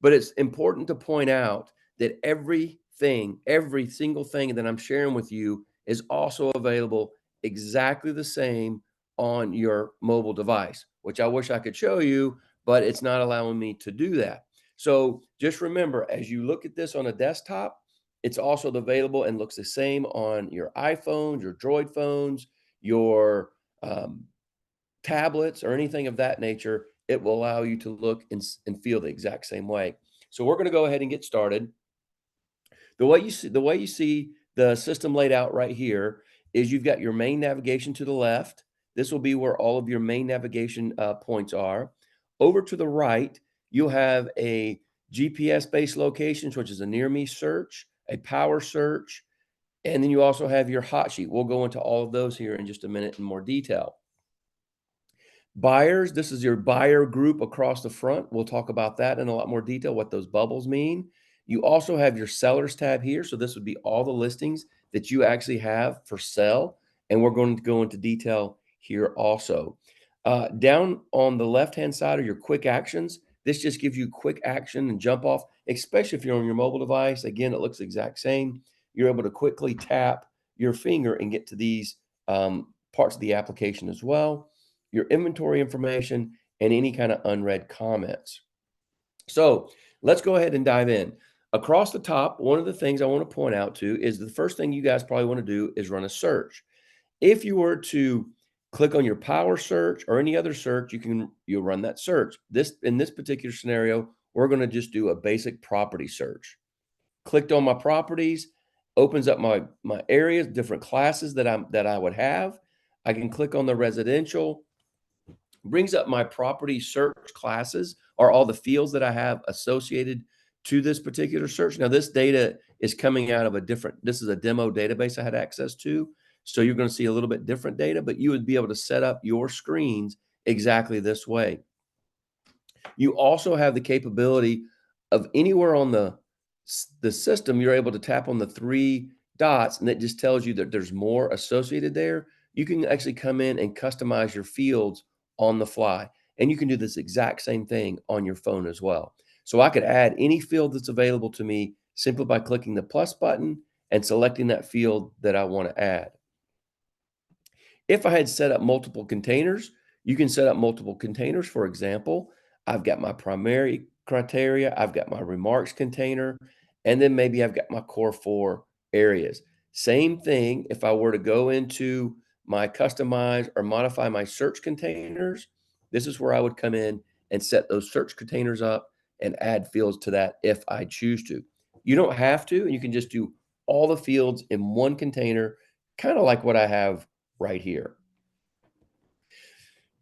But it's important to point out that everything, every single thing that I'm sharing with you is also available exactly the same on your mobile device, which I wish I could show you, but it's not allowing me to do that. So just remember, as you look at this on a desktop, it's also available and looks the same on your iPhones, your Droid phones, your um, tablets, or anything of that nature. It will allow you to look and feel the exact same way. So we're going to go ahead and get started. The way you see the system laid out right here is you've got your main navigation to the left. This will be where all of your main navigation points are. Over to the right, you'll have a GPS-based locations, which is a near me search, a power search, and then you also have your hot sheet. We'll go into all of those here in just a minute in more detail. Buyers, this is your buyer group across the front. We'll talk about that in a lot more detail, what those bubbles mean. You also have your sellers tab here. So this would be all the listings that you actually have for sale. And we're going to go into detail here also. Down on the left-hand side are your quick actions. This just gives you quick action and jump off, especially if you're on your mobile device. Again, it looks the exact same. You're able to quickly tap your finger and get to these parts of the application as well, your inventory information, and any kind of unread comments. So let's go ahead and dive in. Across the top, one of the things I want to point out to is the first thing you guys probably want to do is run a search. If you were to click on your power search or any other search, you'll run that search. In this particular scenario, we're going to just do a basic property search. Clicked on my properties, opens up my areas, different classes that I would have. I can click on the residential, brings up my property search classes, or all the fields that I have associated to this particular search. Now, this data is coming out of this is a demo database I had access to. So you're going to see a little bit different data, but you would be able to set up your screens exactly this way. You also have the capability of anywhere on the system, you're able to tap on the three dots, and it just tells you that there's more associated there. You can actually come in and customize your fields on the fly. And you can do this exact same thing on your phone as well. So I could add any field that's available to me simply by clicking the plus button and selecting that field that I want to add. If I had set up multiple containers, you can set up multiple containers. For example, I've got my primary criteria, I've got my remarks container, and then maybe I've got my core 4 areas. Same thing if I were to go into my customize or modify my search containers. This is where I would come in and set those search containers up and add fields to that if I choose to. You don't have to, and you can just do all the fields in one container, kind of like what I have right here.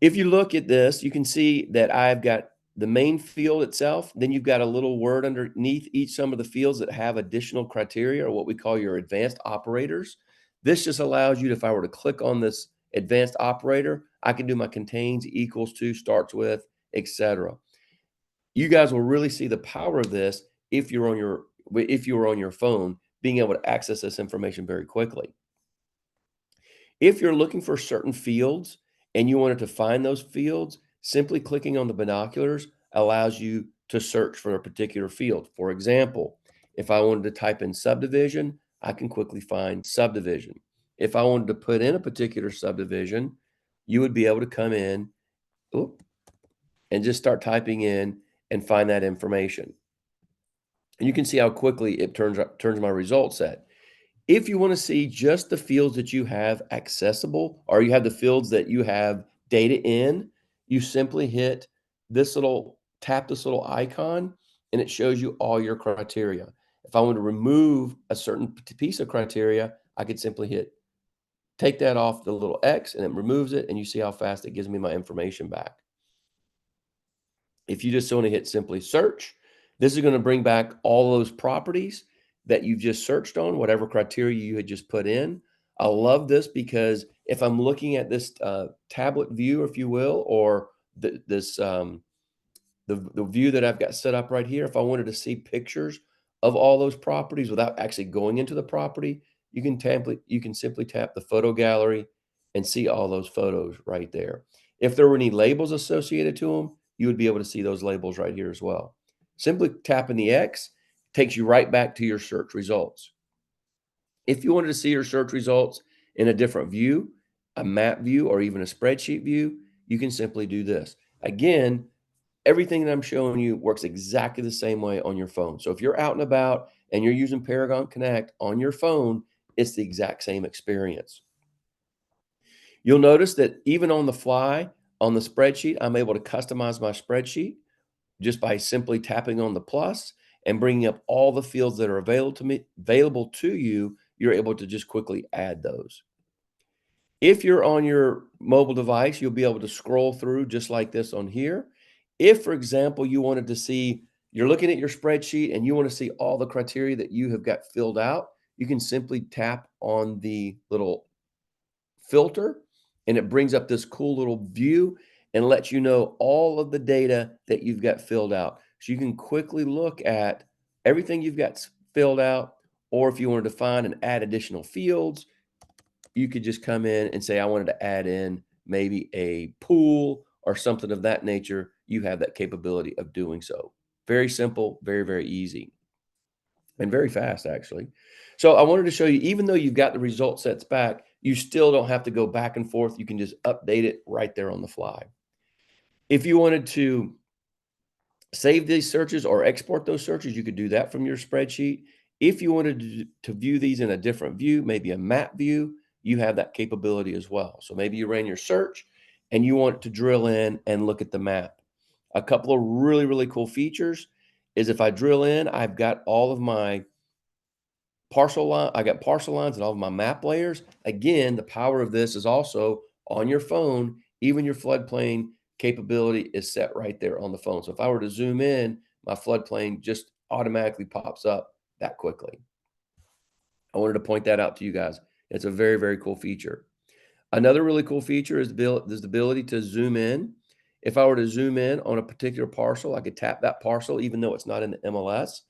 If you look at this, you can see that I've got the main field itself. Then you've got a little word underneath each some of the fields that have additional criteria, or what we call your advanced operators. This just allows you, if I were to click on this advanced operator, I can do my contains, equals to, starts with, etc. You guys will really see the power of this if you're on your phone, being able to access this information very quickly. If you're looking for certain fields and you wanted to find those fields, simply clicking on the binoculars allows you to search for a particular field. For example, if I wanted to type in subdivision, I can quickly find subdivision. If I wanted to put in a particular subdivision, you would be able to come in and just start typing in and find that information. And you can see how quickly it turns my result set. If you want to see just the fields that you have accessible, or you have the fields that you have data in, you simply tap this little icon, and it shows you all your criteria. If I want to remove a certain piece of criteria, I could simply take that off the little X, and it removes it, and you see how fast it gives me my information back. If you just want to hit simply search, this is going to bring back all those properties that you've just searched on, whatever criteria you had just put in. I love this because if I'm looking at this tablet view, if you will, or the view that I've got set up right here, if I wanted to see pictures of all those properties without actually going into the property, you can simply tap the photo gallery and see all those photos right there. If there were any labels associated to them, you would be able to see those labels right here as well. Simply tapping the X takes you right back to your search results. If you wanted to see your search results in a different view, a map view, or even a spreadsheet view, you can simply do this. Again, everything that I'm showing you works exactly the same way on your phone. So if you're out and about and you're using Paragon Connect on your phone, it's the exact same experience. You'll notice that even on the fly, on the spreadsheet, I'm able to customize my spreadsheet just by simply tapping on the plus and bringing up all the fields that are available to you. You're able to just quickly add those. If you're on your mobile device, you'll be able to scroll through just like this on here. If, for example, you wanted to see, you're looking at your spreadsheet and you want to see all the criteria that you have got filled out, you can simply tap on the little filter and it brings up this cool little view and lets you know all of the data that you've got filled out. So you can quickly look at everything you've got filled out, or if you wanted to find and add additional fields, you could just come in and say, I wanted to add in maybe a pool or something of that nature. You have that capability of doing so. Very simple, very, very easy, and very fast, actually. So I wanted to show you, even though you've got the result sets back, you still don't have to go back and forth. You can just update it right there on the fly. If you wanted to save these searches or export those searches, you could do that from your spreadsheet. If you wanted to view these in a different view, maybe a map view, you have that capability as well. So maybe you ran your search and you want to drill in and look at the map. A couple of really, really cool features is if I drill in, I've got all of my I got parcel lines and all of my map layers. Again, the power of this is also on your phone. Even your floodplain capability is set right there on the phone. So if I were to zoom in, my floodplain just automatically pops up that quickly. I wanted to point that out to you guys. It's a very, very cool feature. Another really cool feature is the ability to zoom in. If I were to zoom in on a particular parcel, I could tap that parcel even though it's not in the MLS.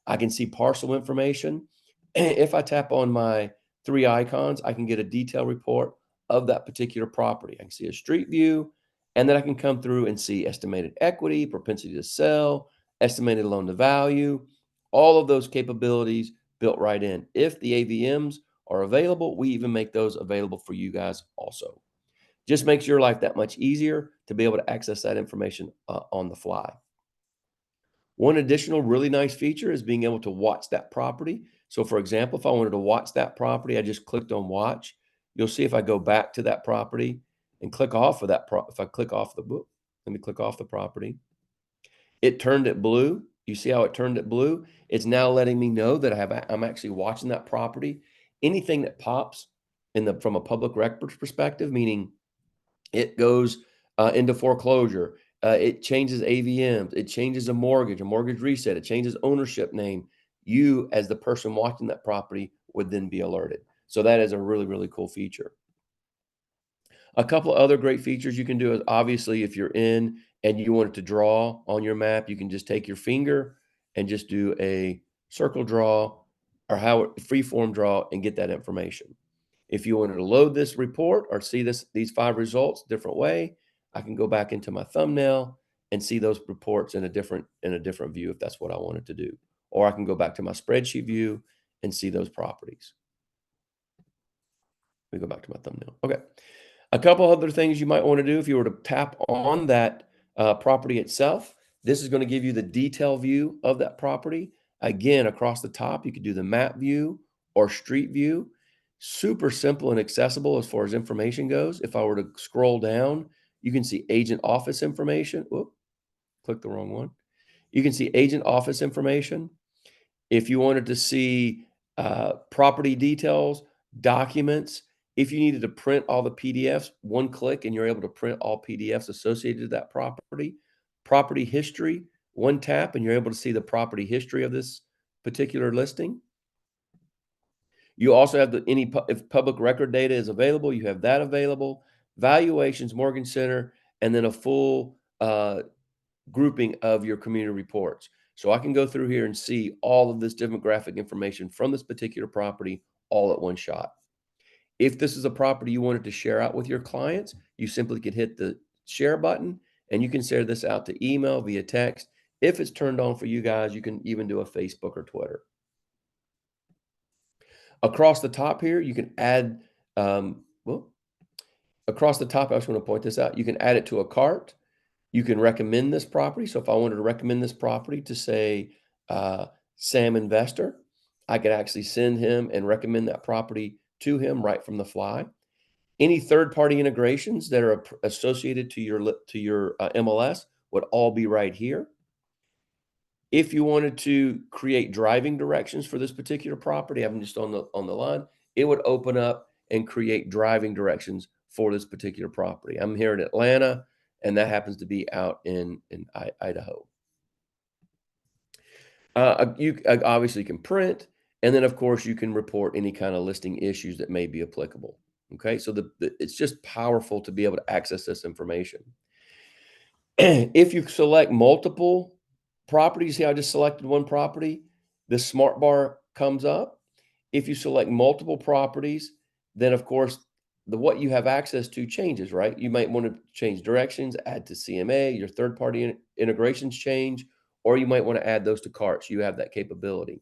I can see parcel information. If I tap on my three icons, I can get a detailed report of that particular property. I can see a street view, and then I can come through and see estimated equity, propensity to sell, estimated loan to value, all of those capabilities built right in. If the AVMs are available, we even make those available for you guys also. Just makes your life that much easier to be able to access that information on the fly. One additional really nice feature is being able to watch that property. So for example, if I wanted to watch that property, I just clicked on watch. You'll see if I go back to that property and click off of that, if I click off the book, let me click off the property. It turned it blue. You see how it turned it blue? It's now letting me know that I'm actually watching that property. Anything that pops from a public records perspective, meaning it goes into foreclosure, it changes AVMs, it changes a mortgage reset, it changes ownership name. You, as the person watching that property, would then be alerted. So that is a really, really cool feature. A couple of other great features you can do is obviously if you're in and you want it to draw on your map, you can just take your finger and just do a circle draw or freeform draw and get that information. If you wanted to load this report or see these 5 results different way, I can go back into my thumbnail and see those reports in a different view if that's what I wanted to do. Or I can go back to my spreadsheet view and see those properties. Let me go back to my thumbnail. Okay. A couple other things you might want to do if you were to tap on that property itself. This is going to give you the detail view of that property. Again, across the top, you could do the map view or street view. Super simple and accessible as far as information goes. If I were to scroll down, you can see agent office information. Whoop, click the wrong one. You can see agent office information. If you wanted to see property details, documents, if you needed to print all the PDFs, one click and you're able to print all PDFs associated to that property. Property history, one tap and you're able to see the property history of this particular listing. You also have if public record data is available, you have that available. Valuations, Morgan Center, and then a full grouping of your community reports. So I can go through here and see all of this demographic information from this particular property all at one shot. If this is a property you wanted to share out with your clients, you simply could hit the share button and you can share this out to email, via text, If it's turned on for you guys, you can even do a Facebook or Twitter. Across the top here, you can add, well, across the top, I just want to point this out. You can add it to a cart. You can recommend this property. So if I wanted to recommend this property to say Sam Investor, I could actually send him and recommend that property to him right from the fly. Any third-party integrations that are associated to your MLS would all be right here. If you wanted to create driving directions for this particular property, I'm just on the line, it would open up and create driving directions for this particular property. I'm here in Atlanta, and that happens to be out in Idaho. You obviously can print, and then of course you can report any kind of listing issues that may be applicable. Okay, so it's just powerful to be able to access this information. If you select multiple properties, see, I just selected one property, the smart bar comes up. If you select multiple properties, then of course what you have access to changes, right? You might want to change directions, add to CMA, your third-party integrations change, or you might want to add those to carts. You have that capability.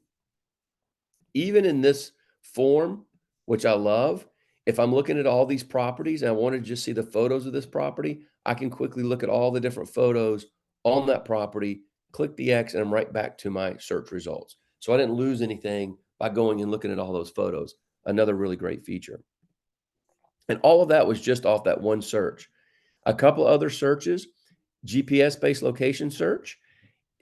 Even in this form, which I love, if I'm looking at all these properties and I want to just see the photos of this property, I can quickly look at all the different photos on that property, click the X, and I'm right back to my search results. So I didn't lose anything by going and looking at all those photos. Another really great feature. And all of that was just off that one search. A couple other searches, GPS-based location search.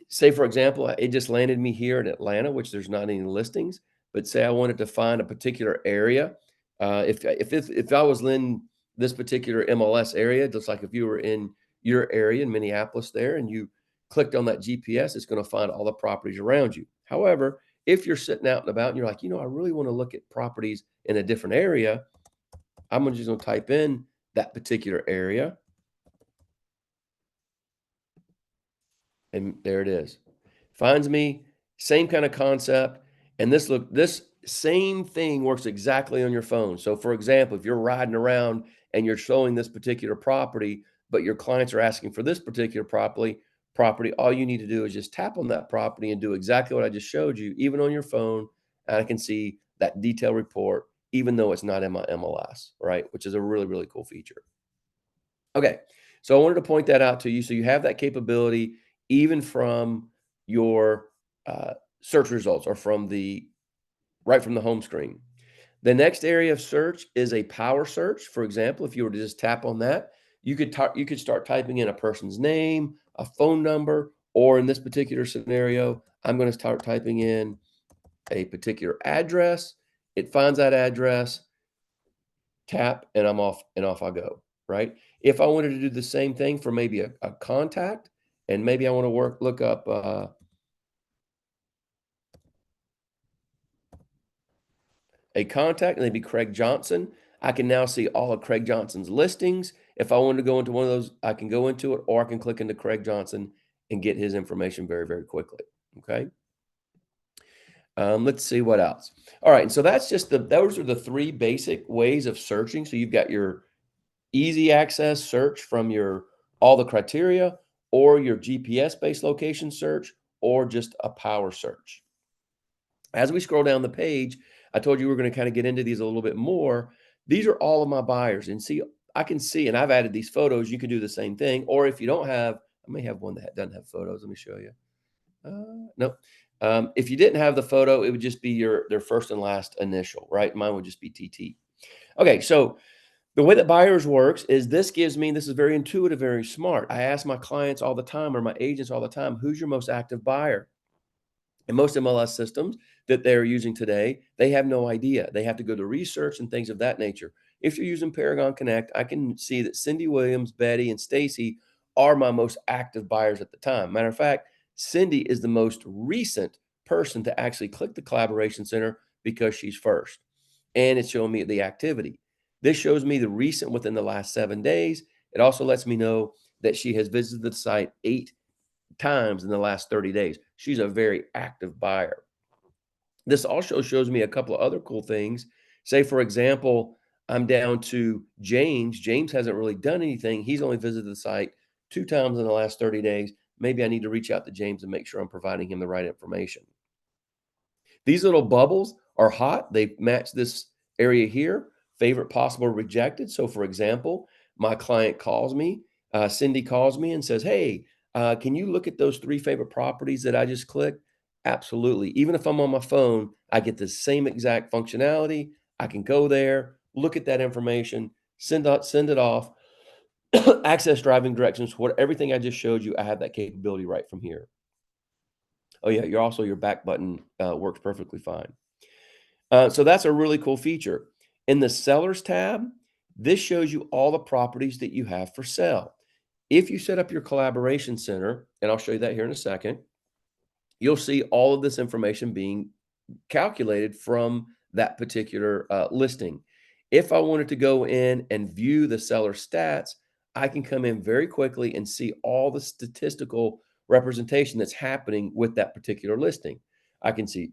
Say, for example, it just landed me here in Atlanta, which there's not any listings, but say I wanted to find a particular area. If I was in this particular MLS area, just like if you were in your area in Minneapolis there and you clicked on that GPS, it's going to find all the properties around you. However, if you're sitting out and about and you're like, I really want to look at properties in a different area, I'm just going to type in that particular area. And there it is. Finds me, same kind of concept. And this same thing works exactly on your phone. So for example, if you're riding around and you're showing this particular property, but your clients are asking for this particular property, all you need to do is just tap on that property and do exactly what I just showed you, even on your phone. And I can see that detail report, even though it's not in my MLS, right? Which is a really, really cool feature. Okay, so I wanted to point that out to you. So you have that capability even from your search results or right from the home screen. The next area of search is a power search. For example, if you were to just tap on that, you could start typing in a person's name, a phone number, or in this particular scenario, I'm going to start typing in a particular address. It finds that address, tap, and I'm off and off I go, right? If I wanted to do the same thing for maybe a contact, and maybe I want to look up a contact, and they'd be Craig Johnson. I can now see all of Craig Johnson's listings. If I wanted to go into one of those, I can go into it, or I can click into Craig Johnson and get his information very, very quickly. Okay. Let's see what else. All right, and so those are the three basic ways of searching. So you've got your easy access search from all the criteria, or your GPS-based location search, or just a power search. As we scroll down the page, I told you we're going to kind of get into these a little bit more. These are all of my buyers, and see, I can see, and I've added these photos. You can do the same thing, or if you don't have, I may have one that doesn't have photos. Let me show you. Nope. If you didn't have the photo, it would just be their first and last initial, right? Mine would just be TT. Okay, so the way that buyers works is this is very intuitive, very smart. I ask my clients all the time, or my agents all the time, who's your most active buyer? And most MLS systems that they're using today, they have no idea. They have to go to research and things of that nature. If you're using Paragon Connect, I can see that Cindy Williams, Betty, and Stacy are my most active buyers at the time. Matter of fact, Cindy is the most recent person to actually click the collaboration center because she's first. And it's showing me the activity. This shows me the recent within the last 7 days. It also lets me know that she has visited the site 8 times in the last 30 days. She's a very active buyer. This also shows me a couple of other cool things. Say, for example, I'm down to James. James hasn't really done anything. He's only visited the site 2 times in the last 30 days. maybe I need to reach out to James and make sure I'm providing him the right information. These little bubbles are hot. They match this area here, favorite, possible, rejected. So, for example, my client calls me, Cindy calls me and says, "Hey, can you look at those three favorite properties that I just clicked?" Absolutely. Even if I'm on my phone, I get the same exact functionality. I can go there, look at that information, send it off, access driving directions, what everything I just showed you. I have that capability right from here. Oh yeah, your back button works perfectly fine. So that's a really cool feature. In the sellers tab, this shows you all the properties that you have for sale. If you set up your collaboration center, and I'll show you that here in a second, you'll see all of this information being calculated from that particular listing. If I wanted to go in and view the seller stats, I can come in very quickly and see all the statistical representation that's happening with that particular listing. I can see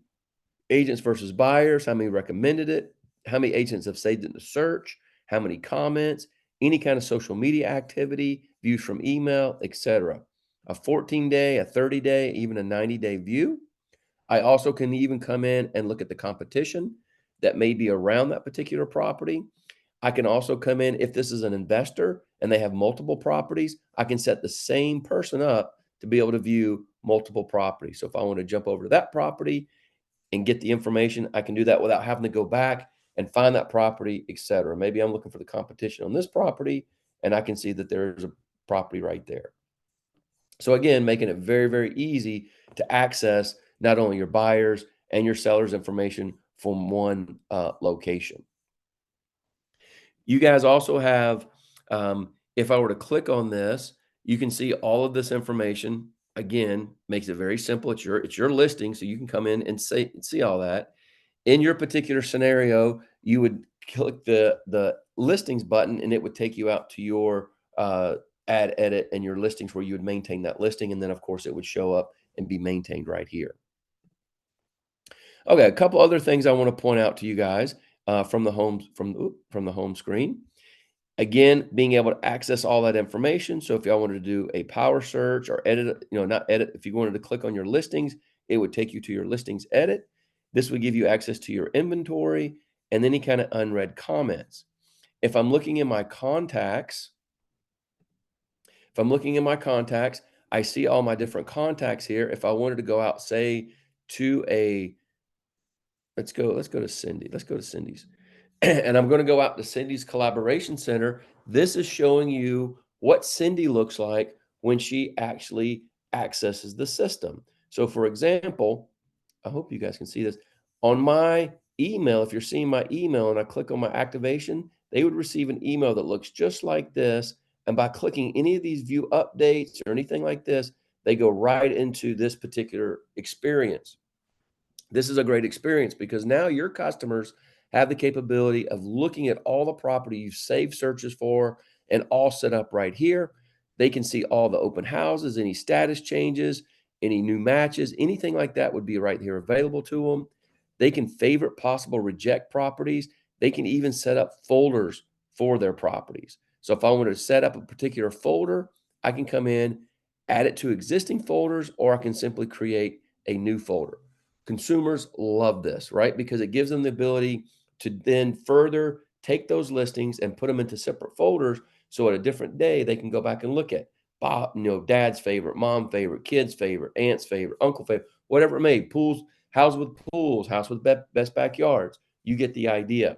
agents versus buyers, how many recommended it, how many agents have saved it in the search, how many comments, any kind of social media activity, views from email, etc. A 14-day, a 30-day, even a 90-day view. I also can even come in and look at the competition that may be around that particular property. I can also come in if this is an investor and they have multiple properties, I can set the same person up to be able to view multiple properties. So if I want to jump over to that property and get the information, I can do that without having to go back and find that property, etc. Maybe I'm looking for the competition on this property and I can see that there's a property right there. So again, making it very, very easy to access not only your buyers and your sellers information from one location. You guys also have, if I were to click on this, you can see all of this information. Again, makes it very simple. It's your listing, so you can come in and see all that. In your particular scenario, you would click the listings button, and it would take you out to your add, edit, and your listings where you would maintain that listing, and then of course it would show up and be maintained right here. Okay, a couple other things I want to point out to you guys from from the home screen. Again, being able to access all that information. So if y'all wanted to do a power search or edit, not edit, if you wanted to click on your listings, it would take you to your listings edit. This would give you access to your inventory and any kind of unread comments. If I'm looking in my contacts, if I'm looking in my contacts, I see all my different contacts here. If I wanted to go out, say, to a, let's go to Cindy. Let's go to Cindy's. And I'm going to go out to Cindy's collaboration center. This is showing you what Cindy looks like when she actually accesses the system. So for example, I hope you guys can see this. On my email, if you're seeing my email and I click on my activation, they would receive an email that looks just like this. And by clicking any of these view updates or anything like this, they go right into this particular experience. This is a great experience because now your customers have the capability of looking at all the property you've saved searches for and all set up right here. They can see all the open houses, any status changes, any new matches, anything like that would be right here available to them. They can favorite, possible, reject properties. They can even set up folders for their properties. So if I wanted to set up a particular folder, I can come in, add it to existing folders, or I can simply create a new folder. Consumers love this, right? Because it gives them the ability to then further take those listings and put them into separate folders. So at a different day, they can go back and look at Bob, dad's favorite, mom favorite, kid's favorite, aunt's favorite, uncle favorite, whatever it may be. Pools, house with pools, house with best backyards. You get the idea.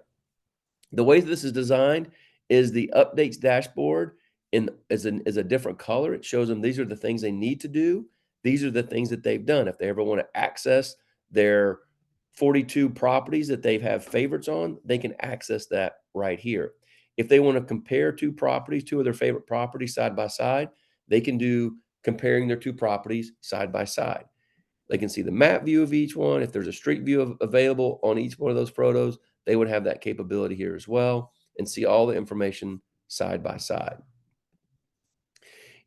The way this is designed is the updates dashboard is a different color. It shows them these are the things they need to do. These are the things that they've done. If they ever want to access their 42 properties that they have favorites on, they can access that right here. If they want to compare two of their favorite properties side by side, they can do comparing their two properties side by side. They can see the map view of each one. If there's a street view available on each one of those photos, they would have that capability here as well and see all the information side by side.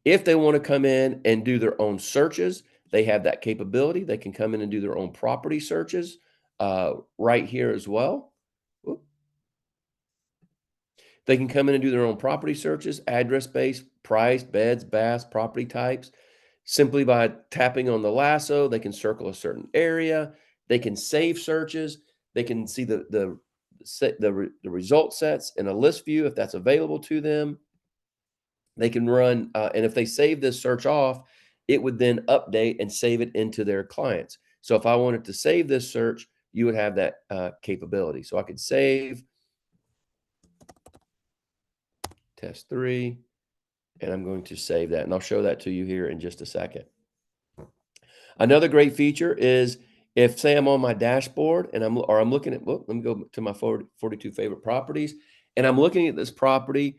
If they want to come in and do their own searches, they have that capability. They can come in and do their own property searches right here as well. Whoop. They can come in and do their own property searches, address space, price, beds, baths, property types. Simply by tapping on the lasso, they can circle a certain area. They can save searches. They can see the result sets in a list view if that's available to them. They can run, and if they save this search off, it would then update and save it into their clients. So if I wanted to save this search, you would have that capability. So I could save test 3, and I'm going to save that, and I'll show that to you here in just a second. Another great feature is if, say, I'm on my dashboard and I'm looking at, well, let me go to my 42 favorite properties, and I'm looking at this property,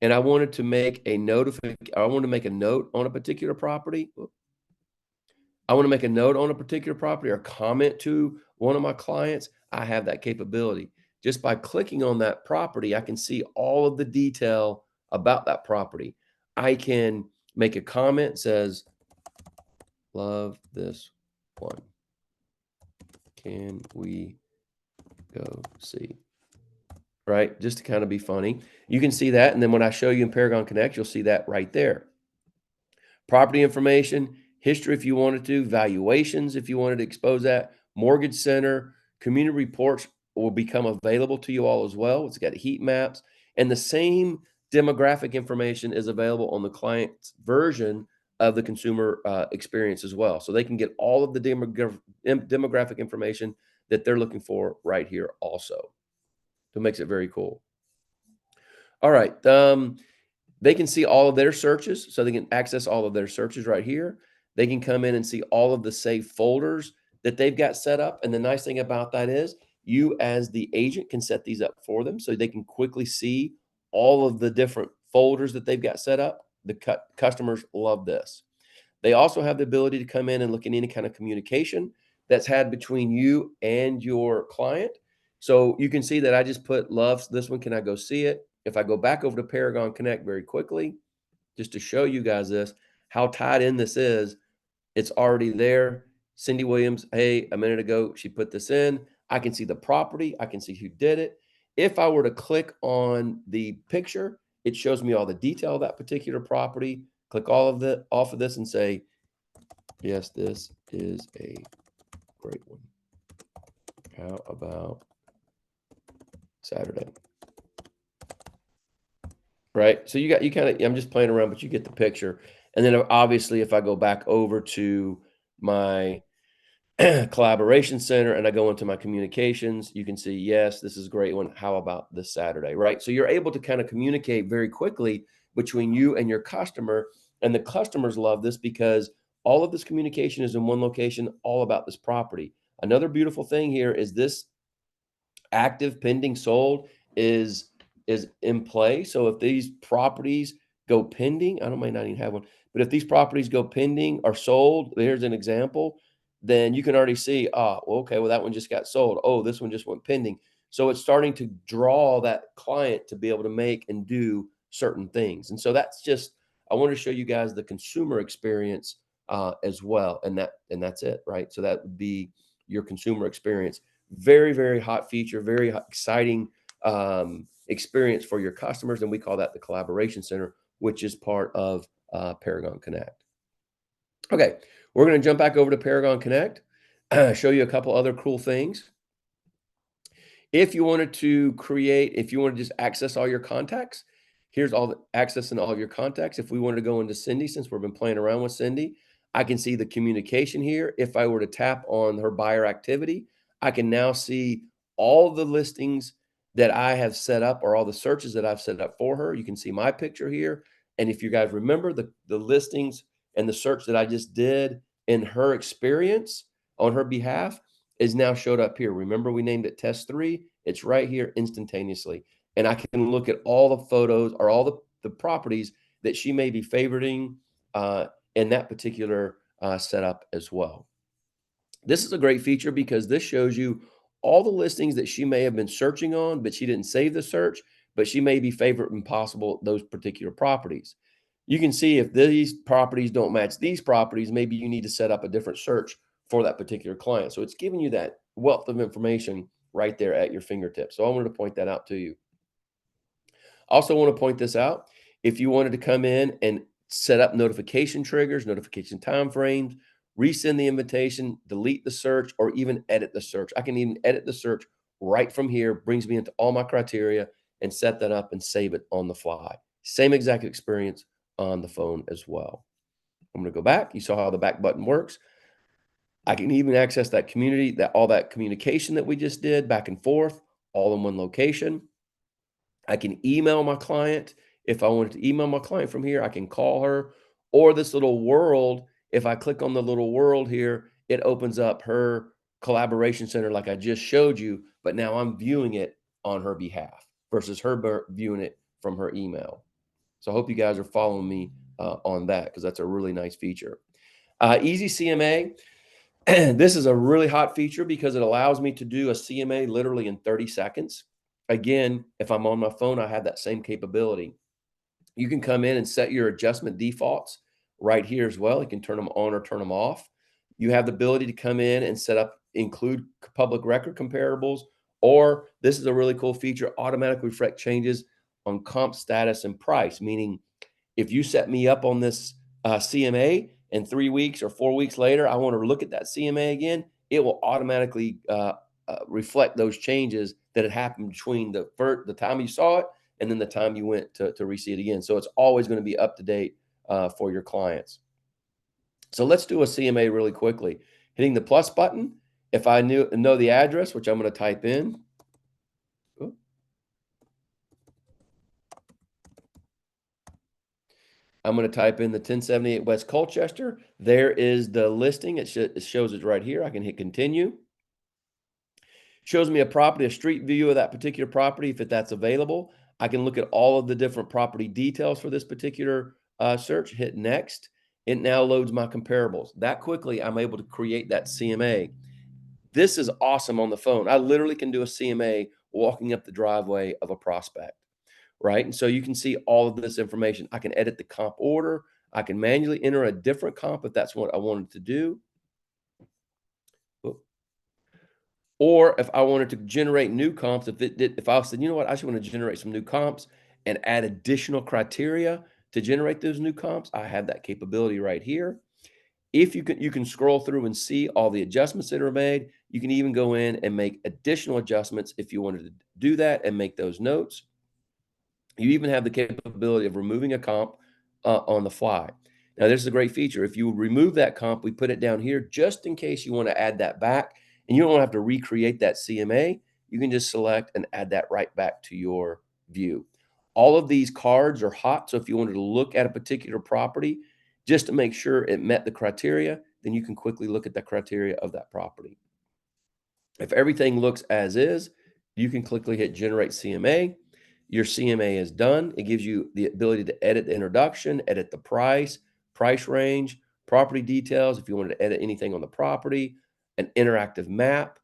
and I wanted to make a I want to make a note on a particular property. I want to make a note on a particular property or comment to one of my clients. I have that capability. Just by clicking on that property, I can see all of the detail about that property. I can make a comment that says, love this one. Can we go see? Right? Just to kind of be funny. You can see that. And then when I show you in Paragon Connect, you'll see that right there. Property information, history if you wanted to, valuations if you wanted to expose that, mortgage center, community reports will become available to you all as well. It's got heat maps, and the same demographic information is available on the client's version of the consumer experience as well. So they can get all of the demographic information that they're looking for right here also. So it makes it very cool. All right. They can see all of their searches, so they can access all of their searches right here. They can come in and see all of the saved folders that they've got set up. And the nice thing about that is you as the agent can set these up for them so they can quickly see all of the different folders that they've got set up. The customers love this. They also have the ability to come in and look at any kind of communication that's had between you and your client. So you can see that I just put loves this one. Can I go see it? If I go back over to Paragon Connect very quickly, just to show you guys this, how tied in this is, it's already there. Cindy Williams, hey, a minute ago, she put this in. I can see the property. I can see who did it. If I were to click on the picture, it shows me all the detail of that particular property. Click all of the off of this and say, yes, this is a great one. How about Saturday? Right. So you kind of, I'm just playing around, but you get the picture. And then obviously, if I go back over to my collaboration center and I go into my communications, you can see, yes, this is a great one. How about this Saturday? Right. So you're able to kind of communicate very quickly between you and your customer. And the customers love this because all of this communication is in one location, all about this property. Another beautiful thing here is this active pending sold is in play. So if these properties go pending, I don't might not even have one, but if these properties go pending or sold, here's an example, then you can already see, well, okay, well, that one just got sold. Oh, this one just went pending. So it's starting to draw that client to be able to make and do certain things. And so that's just, I want to show you guys the consumer experience as well. And that's it, right? So that would be your consumer experience. Very, very hot feature, very exciting experience for your customers. And we call that the Collaboration Center, which is part of Paragon Connect. Okay, we're going to jump back over to Paragon Connect, show you a couple other cool things. If you wanted to create, if you want to just access all your contacts, here's all the access in all of your contacts. If we wanted to go into Cindy, since we've been playing around with Cindy, I can see the communication here. If I were to tap on her buyer activity, I can now see all the listings that I have set up or all the searches that I've set up for her. You can see my picture here. And if you guys remember the listings and the search that I just did in her experience on her behalf, is now showed up here. Remember, we named it test 3. It's right here instantaneously. And I can look at all the photos or all the properties that she may be favoriting in that particular setup as well. This is a great feature because this shows you all the listings that she may have been searching on, but she didn't save the search, but she may be favoriting possible those particular properties. You can see if these properties don't match these properties, maybe you need to set up a different search for that particular client. So it's giving you that wealth of information right there at your fingertips. So I wanted to point that out to you. Also want to point this out. If you wanted to come in and set up notification triggers, notification timeframes, resend the invitation, delete the search, or even edit the search. I can even edit the search right from here, brings me into all my criteria and set that up and save it on the fly. Same exact experience on the phone as well. I'm going to go back. You saw how the back button works. I can even access that community, that all that communication that we just did back and forth, all in one location. I can email my client. If I wanted to email my client from here, I can call her or this little world. If I click on the little world here, it opens up her collaboration center like I just showed you, but now I'm viewing it on her behalf versus her viewing it from her email. So I hope you guys are following me on that because that's a really nice feature. Easy CMA. This is a really hot feature because it allows me to do a CMA literally in 30 seconds. Again, if I'm on my phone, I have that same capability. You can come in and set your adjustment defaults right here as well. You can turn them on or turn them off. You have the ability to come in and set up, include public record comparables, or this is a really cool feature, automatically reflect changes on comp status and price, meaning if you set me up on this CMA and 3 weeks or 4 weeks later, I want to look at that CMA again, it will automatically reflect those changes that had happened between the time you saw it and then the time you went to re-see it again. So it's always going to be up to date for your clients. So let's do a CMA really quickly. Hitting the plus button. If I know the address, which I'm going to type in, I'm going to type in the 1078 West Colchester. There is the listing. It shows it right here. I can hit continue. Shows me a property, a street view of that particular property if that's available. I can look at all of the different property details for this particular search. Hit next. It now loads my comparables. That quickly, I'm able to create that CMA. This is awesome on the phone. I literally can do a CMA walking up the driveway of a prospect, right? And so you can see all of this information. I can edit the comp order. I can manually enter a different comp if that's what I wanted to do. Or if I wanted to generate new comps, if I said, you know what, I just want to generate some new comps and add additional criteria to generate those new comps, I have that capability right here. If you can scroll through and see all the adjustments that are made. You can even go in and make additional adjustments if you wanted to do that and make those notes. You even have the capability of removing a comp on the fly. Now, this is a great feature. If you remove that comp, we put it down here just in case you want to add that back, and you don't have to recreate that CMA. You can just select and add that right back to your view. All of these cards are hot, so if you wanted to look at a particular property just to make sure it met the criteria, then you can quickly look at the criteria of that property. If everything looks as is, you can quickly hit generate CMA. Your CMA is done. It gives you the ability to edit the introduction, edit the price range, property details, if you wanted to edit anything on the property, an interactive map,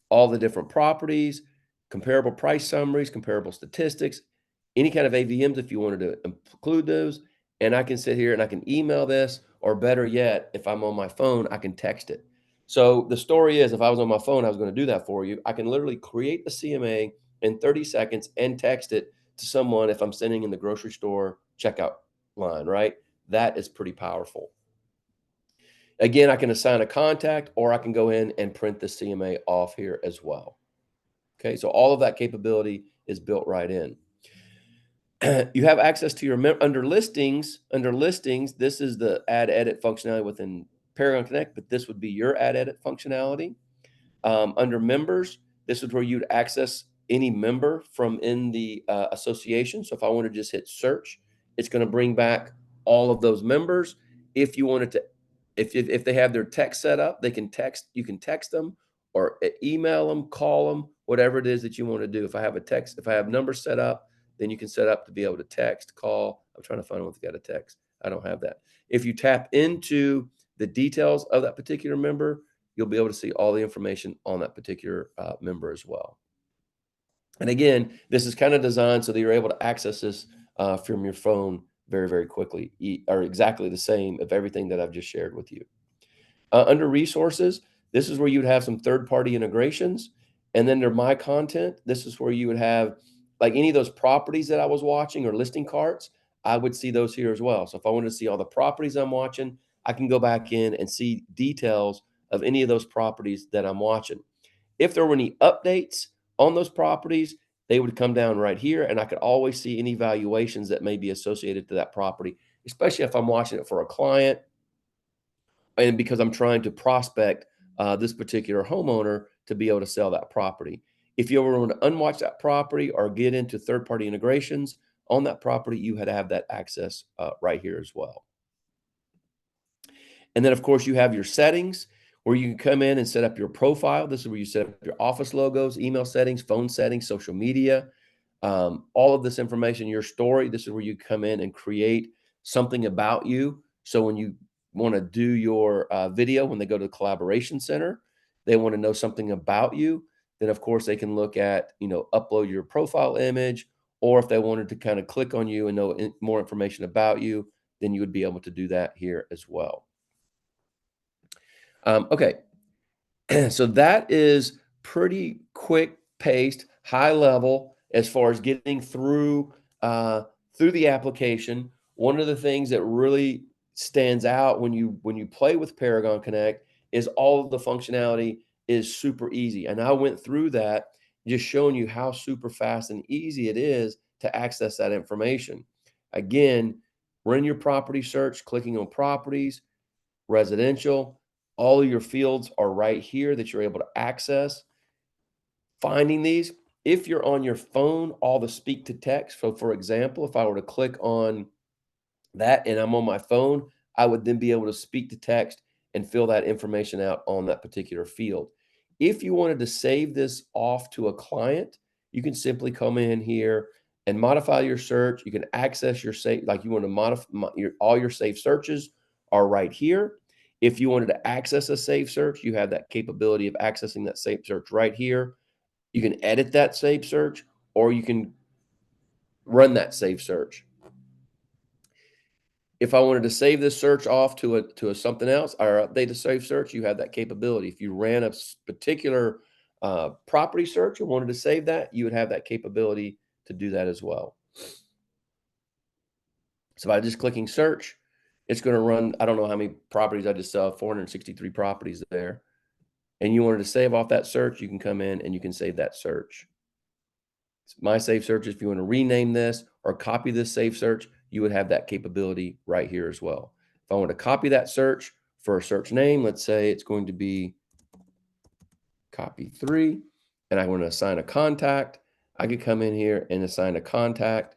all the different properties, comparable price summaries, comparable statistics, any kind of AVMs if you wanted to include those. And I can sit here and I can email this, or better yet, if I'm on my phone, I can text it. So the story is, if I was on my phone, I was going to do that for you. I can literally create the CMA in 30 seconds and text it to someone if I'm sending in the grocery store checkout line, right? That is pretty powerful. Again, I can assign a contact, or I can go in and print the CMA off here as well. Okay, so all of that capability is built right in. You have access to your under listings. Under listings, this is the add edit functionality within Paragon Connect, but this would be your add edit functionality. Under members, this is where you'd access any member from in the association. So if I want to just hit search, it's going to bring back all of those members. If you wanted to, if they have their text set up, they can text. You can text them or email them, call them, whatever it is that you want to do. If I have numbers set up, then you can set up to be able to text, call. I'm trying to find one that's got a text. I don't have that. If you tap into the details of that particular member, you'll be able to see all the information on that particular member as well. And again, this is kind of designed so that you're able to access this from your phone very, very quickly, or exactly the same of everything that I've just shared with you. Under resources, this is where you would have some third-party integrations. And then under my content, this is where you would have like any of those properties that I was watching or listing carts. I would see those here as well. So if I wanted to see all the properties I'm watching, I can go back in and see details of any of those properties that I'm watching. If there were any updates on those properties, they would come down right here, and I could always see any valuations that may be associated to that property, especially if I'm watching it for a client and because I'm trying to prospect this particular homeowner to be able to sell that property. If you ever want to unwatch that property or get into third-party integrations on that property, you had to have that access right here as well. And then, of course, you have your settings where you can come in and set up your profile. This is where you set up your office logos, email settings, phone settings, social media, all of this information, your story. This is where you come in and create something about you. So when you want to do your video, when they go to the collaboration center, they want to know something about you. Then, of course, they can look at, upload your profile image, or if they wanted to kind of click on you and know more information about you, then you would be able to do that here as well. Okay, so that is pretty quick paced, high level as far as getting uh, through the application. One of the things that really stands out when you play with Paragon Connect is all of the functionality is super easy. And I went through that, just showing you how super fast and easy it is to access that information. Again, run your property search, clicking on properties, residential. All of your fields are right here that you're able to access. Finding these, if you're on your phone, all the speak to text. So, for example, if I were to click on that and I'm on my phone, I would then be able to speak to text and fill that information out on that particular field. If you wanted to save this off to a client, you can simply come in here and modify your search. You can access your save, like you want to modify all your saved searches are right here. If you wanted to access a saved search, you have that capability of accessing that saved search right here. You can edit that saved search, or you can run that saved search. If I wanted to save this search off to a something else or update the save search, you have that capability. If you ran a particular property search and wanted to save that, you would have that capability to do that as well. So by just clicking search, it's going to run, I don't know how many properties I just saw, 463 properties there. And you wanted to save off that search, you can come in and you can save that search. My save search, if you want to rename this or copy this save search, you would have that capability right here as well. If I want to copy that search for a search name, let's say it's going to be copy 3, and I want to assign a contact, I could come in here and assign a contact.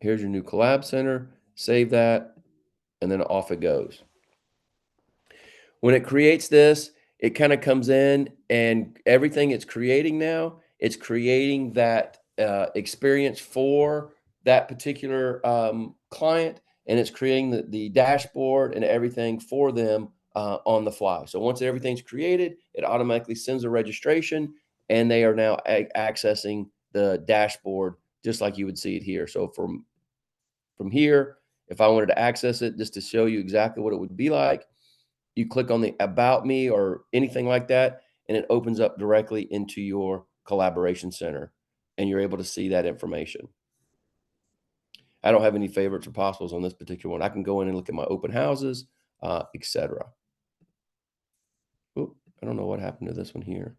Here's your new collab center, save that, and then off it goes. When it creates this, it kind of comes in and everything it's creating now, it's creating that experience for that particular client, and it's creating the dashboard and everything for them on the fly. So once everything's created, it automatically sends a registration, and they are now accessing the dashboard just like you would see it here. So from here, if I wanted to access it just to show you exactly what it would be like, you click on the about me or anything like that, and it opens up directly into your collaboration center, and you're able to see that information. I don't have any favorites or possibles on this particular one. I can go in and look at my open houses, etc. Oop, I don't know what happened to this one here.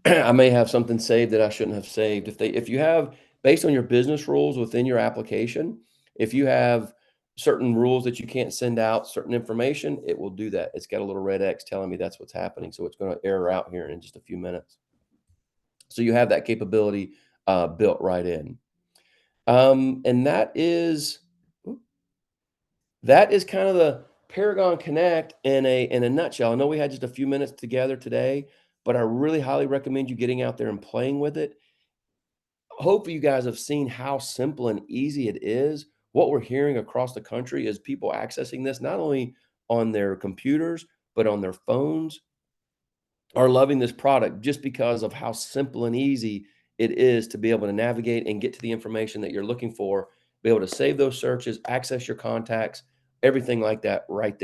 I may have something saved that I shouldn't have saved. If you have, based on your business rules within your application, if you have certain rules that you can't send out certain information, it will do that. It's got a little red X telling me that's what's happening. So it's going to error out here in just a few minutes. So you have that capability built right in. And that is kind of the Paragon Connect in a nutshell. I know we had just a few minutes together today, but I really highly recommend you getting out there and playing with it. Hopefully you guys have seen how simple and easy it is. What we're hearing across the country is people accessing this not only on their computers, but on their phones, are loving this product just because of how simple and easy it is to be able to navigate and get to the information that you're looking for, be able to save those searches, access your contacts, everything like that right there.